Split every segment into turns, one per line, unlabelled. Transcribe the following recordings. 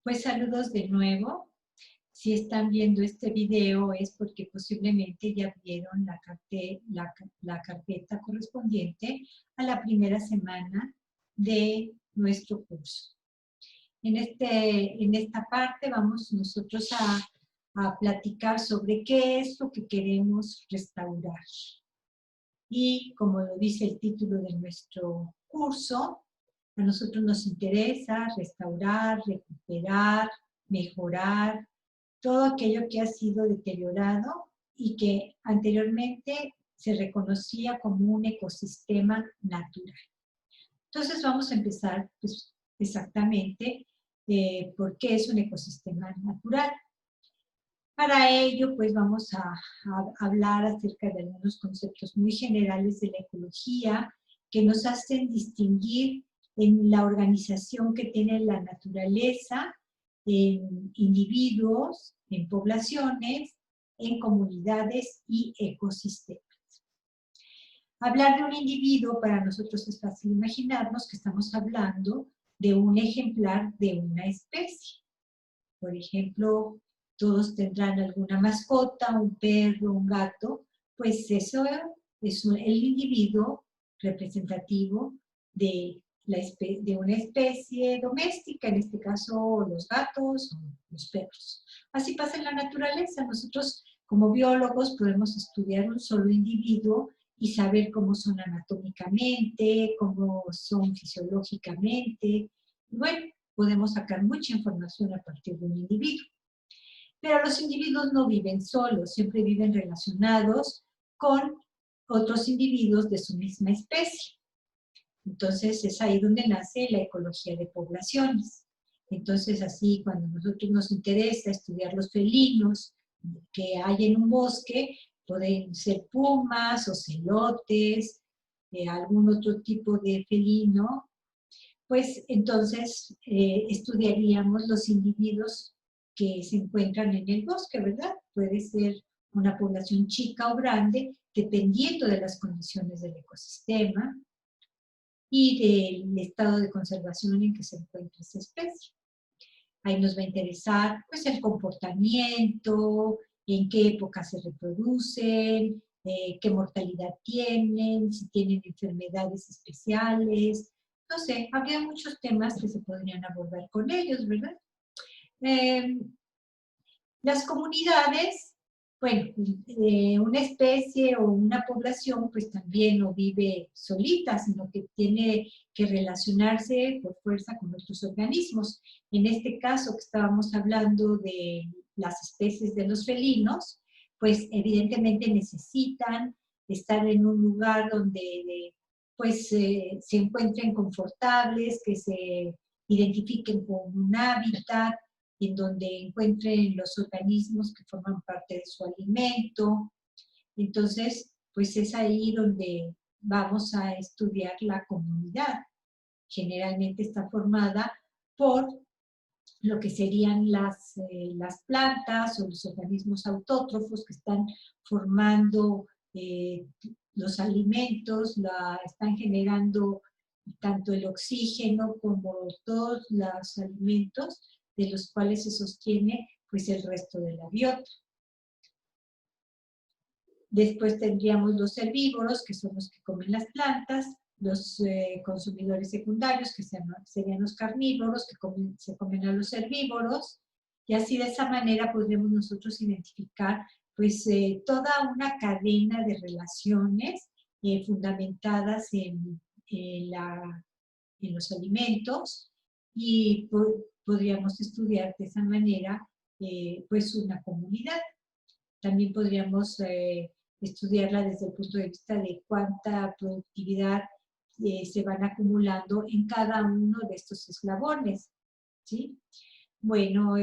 Pues saludos de nuevo. Si están viendo este video es porque posiblemente ya vieron la carpeta correspondiente a la primera semana de nuestro curso. En esta parte vamos nosotros a platicar sobre qué es lo que queremos restaurar. Y como lo dice el título de nuestro curso, a nosotros nos interesa restaurar, recuperar, mejorar todo aquello que ha sido deteriorado y que anteriormente se reconocía como un ecosistema natural. Entonces vamos a empezar pues, exactamente por qué es un ecosistema natural. Para ello, pues vamos a hablar acerca de algunos conceptos muy generales de la ecología que nos hacen distinguir en la organización que tiene la naturaleza, en individuos, en poblaciones, en comunidades y ecosistemas. Hablar de un individuo para nosotros es fácil imaginarnos que estamos hablando de un ejemplar de una especie. Por ejemplo, todos tendrán alguna mascota, un perro, un gato, pues eso es el individuo representativo de una especie doméstica, en este caso los gatos o los perros. Así pasa en la naturaleza. Nosotros como biólogos podemos estudiar un solo individuo y saber cómo son anatómicamente, cómo son fisiológicamente. Y bueno, podemos sacar mucha información a partir de un individuo. Pero los individuos no viven solos, siempre viven relacionados con otros individuos de su misma especie. Entonces es ahí donde nace la ecología de poblaciones. Entonces así cuando a nosotros nos interesa estudiar los felinos que hay en un bosque, pueden ser pumas, ocelotes, algún otro tipo de felino, pues entonces estudiaríamos los individuos que se encuentran en el bosque, ¿verdad? Puede ser una población chica o grande, dependiendo de las condiciones del ecosistema y del estado de conservación en que se encuentra esa especie. Ahí nos va a interesar pues, el comportamiento, en qué época se reproducen, qué mortalidad tienen, si tienen enfermedades especiales. No sé, habría muchos temas que se podrían abordar con ellos, ¿verdad? Las comunidades, bueno, una especie o una población pues también no vive solita, sino que tiene que relacionarse por fuerza con otros organismos. En este caso que estábamos hablando de las especies de los felinos, pues evidentemente necesitan estar en un lugar donde pues se encuentren confortables, que se identifiquen con un hábitat, en donde encuentren los organismos que forman parte de su alimento. Entonces, pues es ahí donde vamos a estudiar la comunidad. Generalmente está formada por lo que serían las plantas o los organismos autótrofos que están formando los alimentos, están generando tanto el oxígeno como todos los alimentos de los cuales se sostiene pues el resto de la biota. Después tendríamos los herbívoros, que son los que comen las plantas, los consumidores secundarios, que serían los carnívoros, que se comen a los herbívoros, y así de esa manera podremos nosotros identificar pues toda una cadena de relaciones fundamentadas en los alimentos, y podríamos estudiar de esa manera pues una comunidad. También podríamos estudiarla desde el punto de vista de cuánta productividad se van acumulando en cada uno de estos eslabones, ¿sí? Bueno,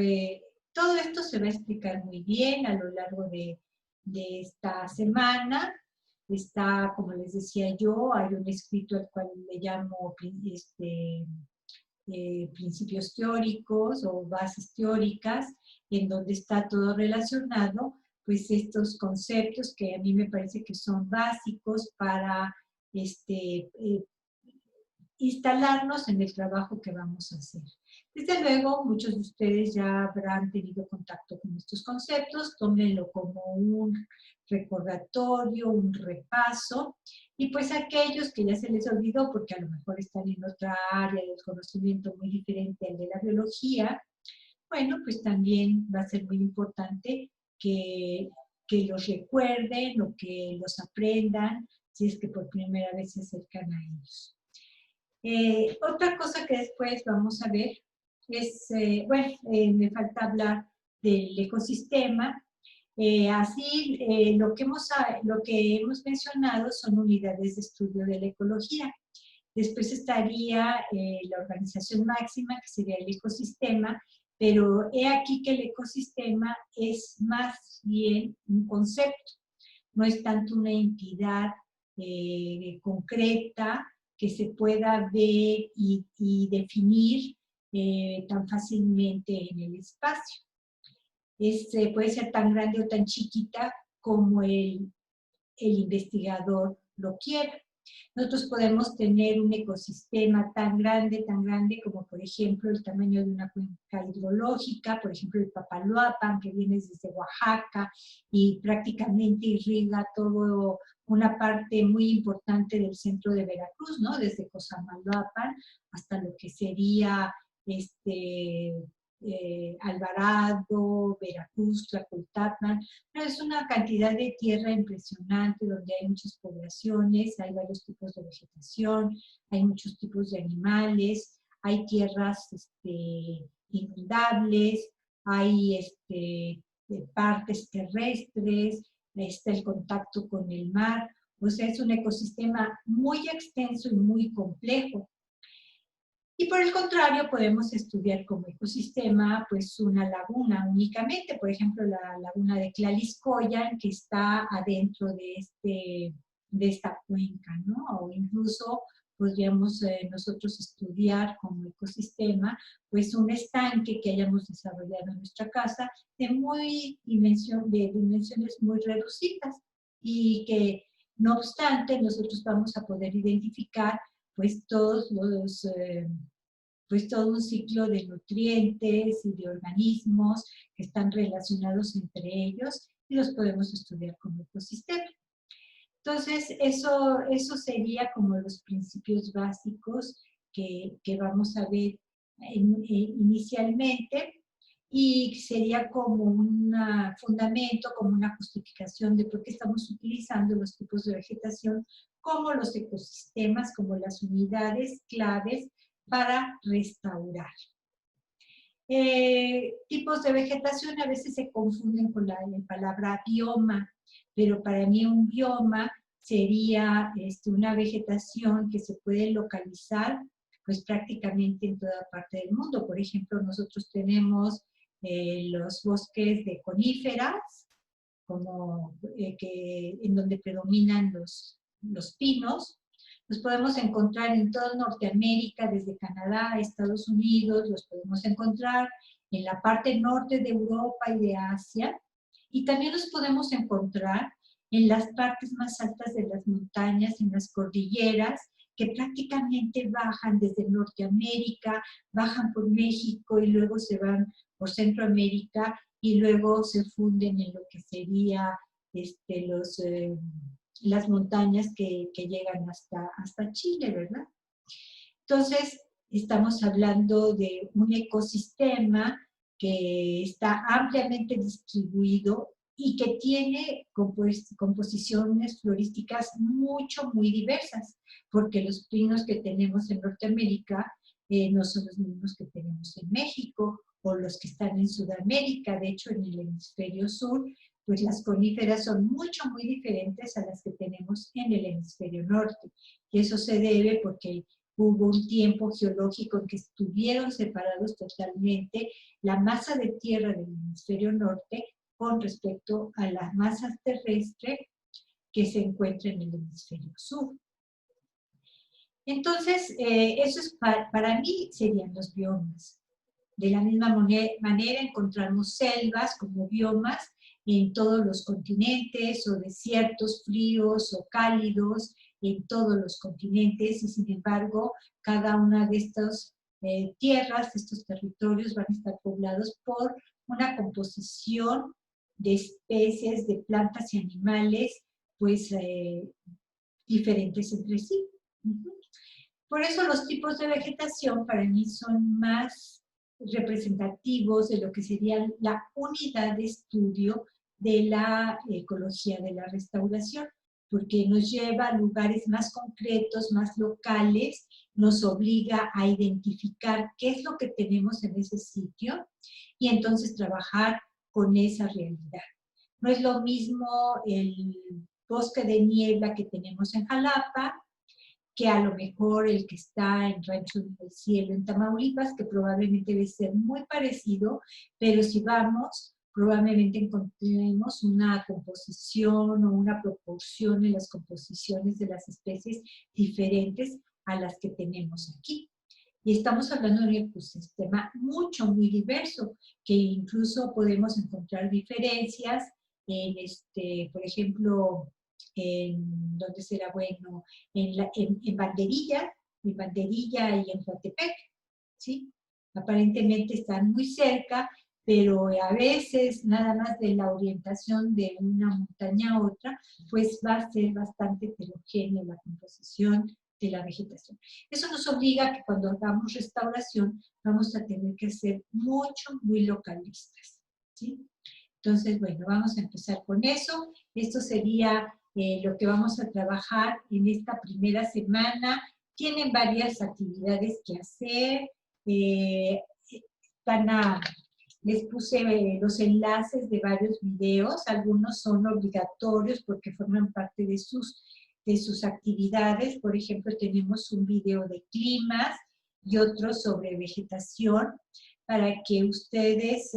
todo esto se va a explicar muy bien a lo largo de esta semana. Está, como les decía yo, hay un escrito al cual le llamo principios teóricos o bases teóricas, en donde está todo relacionado, pues estos conceptos que a mí me parece que son básicos para instalarnos en el trabajo que vamos a hacer. Desde luego, muchos de ustedes ya habrán tenido contacto con estos conceptos, tómenlo como un recordatorio, un repaso, y pues aquellos que ya se les olvidó porque a lo mejor están en otra área del conocimiento muy diferente al de la biología, bueno, pues también va a ser muy importante que los recuerden o que los aprendan si es que por primera vez se acercan a ellos. Otra cosa que después vamos a ver es, me falta hablar del ecosistema. Lo que hemos mencionado son unidades de estudio de la ecología. Después estaría la organización máxima, que sería el ecosistema, pero he aquí que el ecosistema es más bien un concepto, no es tanto una entidad concreta que se pueda ver y definir tan fácilmente en el espacio. Puede ser tan grande o tan chiquita como el investigador lo quiera. Nosotros podemos tener un ecosistema tan grande como por ejemplo el tamaño de una cuenca hidrológica, por ejemplo el Papaloapan, que viene desde Oaxaca y prácticamente irriga todo una parte muy importante del centro de Veracruz, ¿no? Desde Cosamaloapan hasta lo que sería Alvarado, Veracruz, Tlacoltatlan. Es una cantidad de tierra impresionante donde hay muchas poblaciones, hay varios tipos de vegetación, hay muchos tipos de animales, hay tierras inundables, hay partes terrestres, está el contacto con el mar. O sea, es un ecosistema muy extenso y muy complejo. Y por el contrario, podemos estudiar como ecosistema pues una laguna únicamente, por ejemplo, la laguna de Tlaliscoyan, que está adentro de esta cuenca, ¿no? O incluso podríamos nosotros estudiar como ecosistema pues un estanque que hayamos desarrollado en nuestra casa de dimensiones muy reducidas y que, no obstante, nosotros vamos a poder identificar pues todo un ciclo de nutrientes y de organismos que están relacionados entre ellos y los podemos estudiar como ecosistema. Entonces, eso sería como los principios básicos que vamos a ver inicialmente, y sería como un fundamento, como una justificación de por qué estamos utilizando los tipos de vegetación como los ecosistemas, como las unidades claves para restaurar. Tipos de vegetación a veces se confunden con la palabra bioma, pero para mí un bioma sería una vegetación que se puede localizar pues prácticamente en toda parte del mundo. Por ejemplo, nosotros tenemos los bosques de coníferas, en donde predominan los pinos. Los podemos encontrar en toda Norteamérica, desde Canadá a Estados Unidos, los podemos encontrar en la parte norte de Europa y de Asia, y también los podemos encontrar en las partes más altas de las montañas, en las cordilleras, que prácticamente bajan desde Norteamérica, bajan por México y luego se van por Centroamérica y luego se funden en lo que sería las montañas que llegan hasta Chile, ¿verdad? Entonces, estamos hablando de un ecosistema que está ampliamente distribuido y que tiene composiciones florísticas muy diversas, porque los pinos que tenemos en Norteamérica no son los mismos que tenemos en México o los que están en Sudamérica. De hecho, en el hemisferio sur, pues las coníferas son muy diferentes a las que tenemos en el hemisferio norte. Y eso se debe porque hubo un tiempo geológico en que estuvieron separados totalmente la masa de tierra del hemisferio norte con respecto a la masa terrestre que se encuentra en el hemisferio sur. Entonces, eso es para mí serían los biomas. De la misma manera encontramos selvas como biomas en todos los continentes, o desiertos fríos o cálidos, en todos los continentes y sin embargo cada una de estas tierras, estos territorios van a estar poblados por una composición de especies, de plantas y animales, pues diferentes entre sí. Por eso los tipos de vegetación para mí son más representativos de lo que sería la unidad de estudio de la ecología de la restauración, porque nos lleva a lugares más concretos, más locales, nos obliga a identificar qué es lo que tenemos en ese sitio y entonces trabajar con esa realidad. No es lo mismo el bosque de niebla que tenemos en Jalapa, que a lo mejor el que está en Rancho del Cielo, en Tamaulipas, que probablemente debe ser muy parecido, pero si vamos, probablemente encontremos una composición o una proporción en las composiciones de las especies diferentes a las que tenemos aquí. Y estamos hablando de un ecosistema muy diverso, que incluso podemos encontrar diferencias en, por ejemplo, ¿dónde será bueno? En Banderilla y en Coatepec, ¿sí? Aparentemente están muy cerca, pero a veces nada más de la orientación de una montaña a otra, pues va a ser bastante heterogénea la composición de la vegetación. Eso nos obliga a que cuando hagamos restauración vamos a tener que ser muy localistas, ¿sí? Entonces, bueno, vamos a empezar con eso. Esto sería lo que vamos a trabajar en esta primera semana. Tienen varias actividades que hacer. Les puse los enlaces de varios videos. Algunos son obligatorios porque forman parte de sus actividades. Por ejemplo, tenemos un video de climas y otro sobre vegetación para que ustedes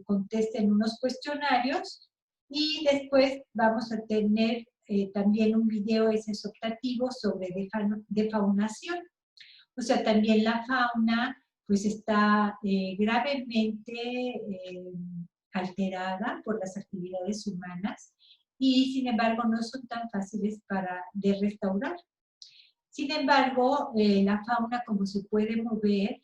contesten unos cuestionarios y después vamos a tener también un video, ese es optativo, sobre defaunación. O sea, también la fauna pues está gravemente alterada por las actividades humanas y sin embargo no son tan fáciles de restaurar. Sin embargo, la fauna como se puede mover,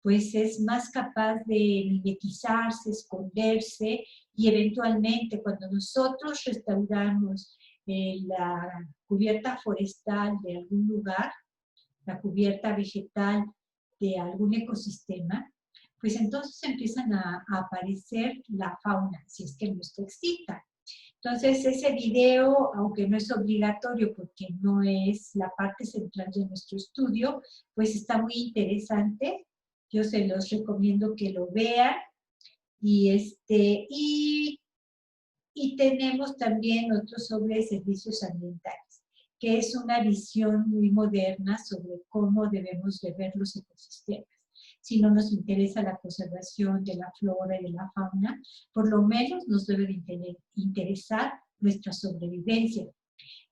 pues es más capaz de mimetizarse, esconderse y eventualmente cuando nosotros restauramos la cubierta forestal de algún lugar, la cubierta vegetal de algún ecosistema, pues entonces empiezan a aparecer la fauna, si es que no está extinta. Entonces, ese video, aunque no es obligatorio porque no es la parte central de nuestro estudio, pues está muy interesante. Yo se los recomiendo que lo vean. Y tenemos también otro sobre servicios ambientales, que es una visión muy moderna sobre cómo debemos de ver los ecosistemas. Si no nos interesa la conservación de la flora y de la fauna, por lo menos nos debe de interesar nuestra sobrevivencia.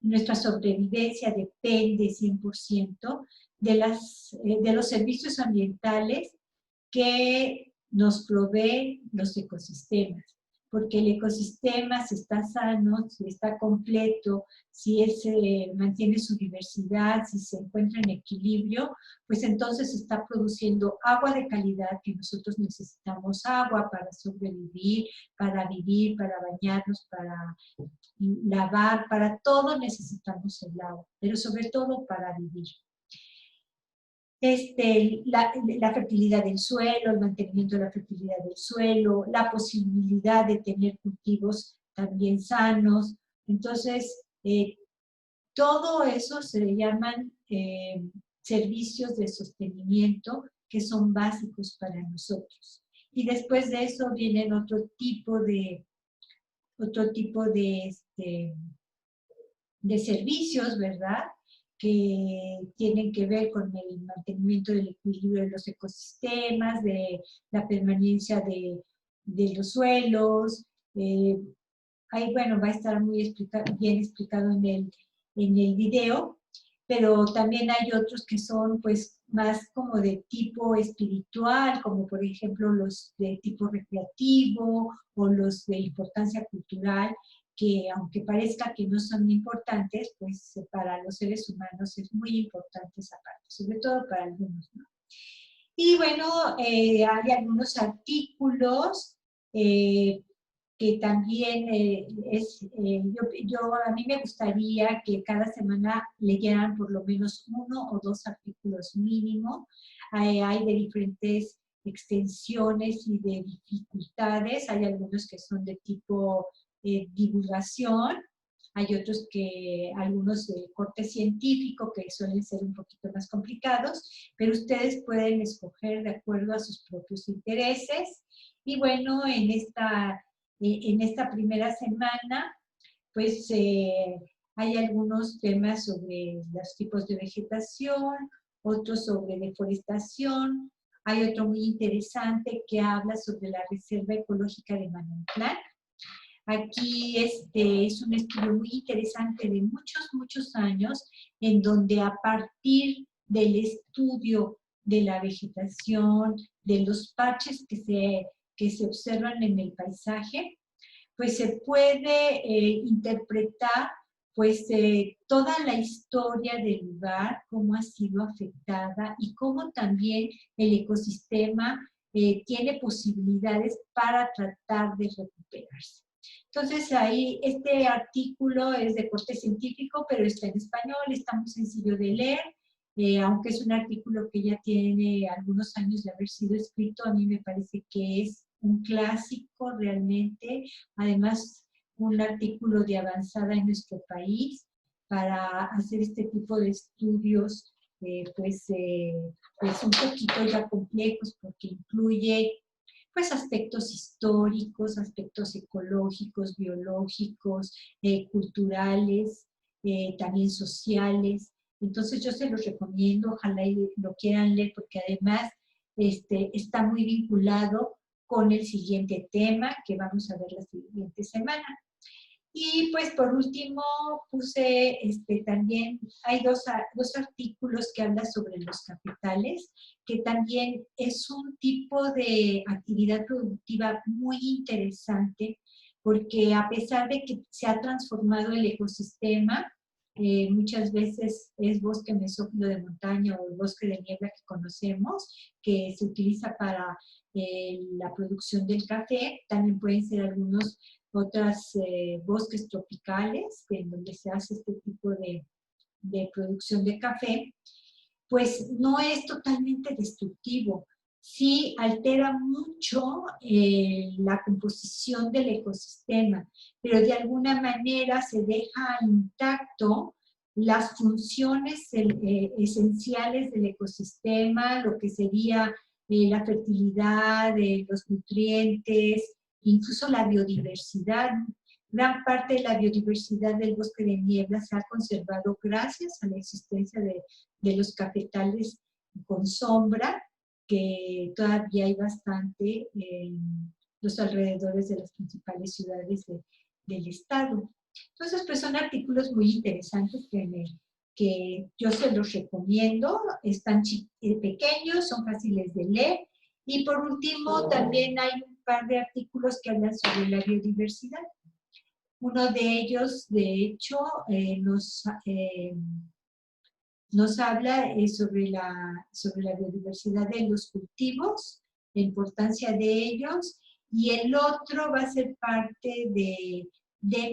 Nuestra sobrevivencia depende 100% de los servicios ambientales que nos proveen los ecosistemas. Porque el ecosistema, si está sano, si está completo, si mantiene su diversidad, si se encuentra en equilibrio, pues entonces está produciendo agua de calidad que nosotros necesitamos, agua para sobrevivir, para vivir, para bañarnos, para lavar, para todo necesitamos el agua, pero sobre todo para vivir. La fertilidad del suelo, el mantenimiento de la fertilidad del suelo, la posibilidad de tener cultivos también sanos. Entonces, todo eso se le llaman servicios de sostenimiento que son básicos para nosotros. Y después de eso vienen otro tipo de servicios, ¿verdad? Que tienen que ver con el mantenimiento del equilibrio de los ecosistemas, de la permanencia de los suelos. Ahí, bueno, va a estar muy bien explicado en el video, pero también hay otros que son pues más como de tipo espiritual, como por ejemplo los de tipo recreativo o los de importancia cultural, que aunque parezca que no son importantes, pues para los seres humanos es muy importante esa parte, sobre todo para algunos, ¿no? Y bueno, hay algunos artículos que también a mí me gustaría que cada semana leyeran por lo menos 1 o 2 artículos mínimo. Hay de diferentes extensiones y de dificultades. Hay algunos que son de tipo divulgación, hay otros algunos de corte científico que suelen ser un poquito más complicados, pero ustedes pueden escoger de acuerdo a sus propios intereses. Y bueno, en esta primera semana, pues hay algunos temas sobre los tipos de vegetación, otros sobre deforestación, hay otro muy interesante que habla sobre la Reserva Ecológica de Manantial. Aquí es un estudio muy interesante de muchos, muchos años, en donde a partir del estudio de la vegetación, de los parches que se observan en el paisaje, pues se puede interpretar pues toda la historia del lugar, cómo ha sido afectada y cómo también el ecosistema tiene posibilidades para tratar de recuperarse. Entonces ahí este artículo es de corte científico, pero está en español, está muy sencillo de leer, aunque es un artículo que ya tiene algunos años de haber sido escrito, a mí me parece que es un clásico realmente, además un artículo de avanzada en nuestro país para hacer este tipo de estudios pues un poquito ya complejos porque incluye pues aspectos históricos, aspectos ecológicos, biológicos, culturales, también sociales. Entonces yo se los recomiendo, ojalá y lo quieran leer porque además está muy vinculado con el siguiente tema que vamos a ver la siguiente semana. Y pues por último puse también, hay dos artículos que hablan sobre los cafetales, que también es un tipo de actividad productiva muy interesante, porque a pesar de que se ha transformado el ecosistema, muchas veces es bosque mesófilo de montaña o el bosque de niebla que conocemos, que se utiliza para la producción del café, también pueden ser algunos otros bosques tropicales, en donde se hace este tipo de producción de café, pues no es totalmente destructivo. Sí altera mucho la composición del ecosistema, pero de alguna manera se deja intacto las funciones esenciales del ecosistema, lo que sería la fertilidad, los nutrientes, incluso la biodiversidad. Gran parte de la biodiversidad del bosque de niebla se ha conservado gracias a la existencia de los cafetales con sombra, que todavía hay bastante en los alrededores de las principales ciudades del estado. Entonces, pues son artículos muy interesantes que yo se los recomiendo, están pequeños, son fáciles de leer. Y por último, también hay un par de artículos que hablan sobre la biodiversidad. Uno de ellos, de hecho, nos habla sobre la biodiversidad de los cultivos, la importancia de ellos, y el otro va a ser parte de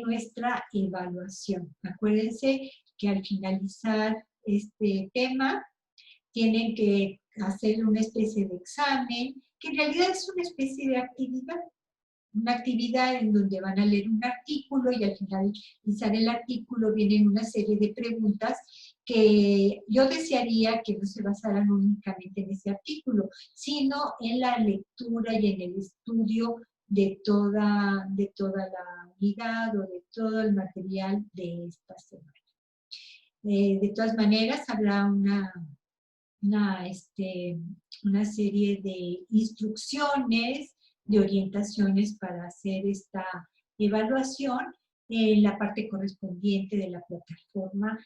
nuestra evaluación. Acuérdense que al finalizar este tema, tienen que hacer una especie de examen, que en realidad es una especie de actividad, una actividad en donde van a leer un artículo y al finalizar el artículo vienen una serie de preguntas que yo desearía que no se basaran únicamente en ese artículo, sino en la lectura y en el estudio de toda la unidad o de todo el material de esta semana. De todas maneras, habrá una serie de instrucciones, de orientaciones para hacer esta evaluación en la parte correspondiente de la plataforma,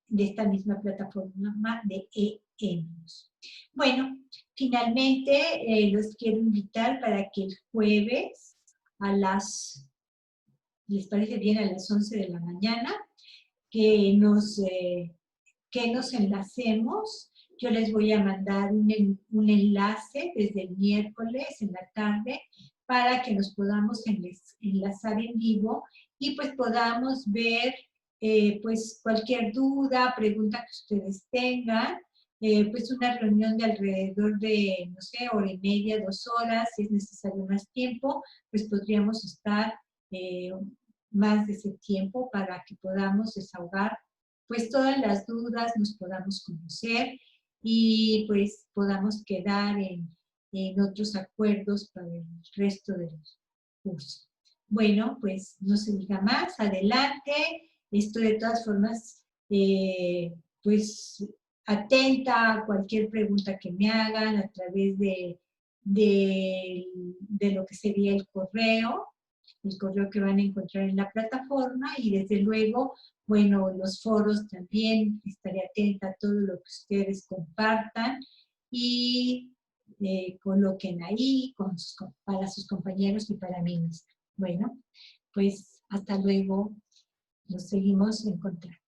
de esta misma plataforma de e-ENUS. Bueno, finalmente los quiero invitar para que el jueves a las les parece bien, a las 11 de la mañana, que nos enlacemos. Yo les voy a mandar un enlace desde el miércoles en la tarde para que nos podamos enlazar en vivo y pues podamos ver pues cualquier duda, pregunta que ustedes tengan, pues una reunión de alrededor de, no sé, hora y media, 2 horas, si es necesario más tiempo, pues podríamos estar más de ese tiempo para que podamos desahogar pues todas las dudas, nos podamos conocer y pues podamos quedar en otros acuerdos para el resto del curso. Bueno, pues no se diga más, adelante. Estoy de todas formas, pues atenta a cualquier pregunta que me hagan a través de lo que sería el correo que van a encontrar en la plataforma y desde luego, bueno, los foros también, estaré atenta a todo lo que ustedes compartan y coloquen ahí para sus compañeros y para mí misma. Bueno, pues hasta luego, nos seguimos encontrando.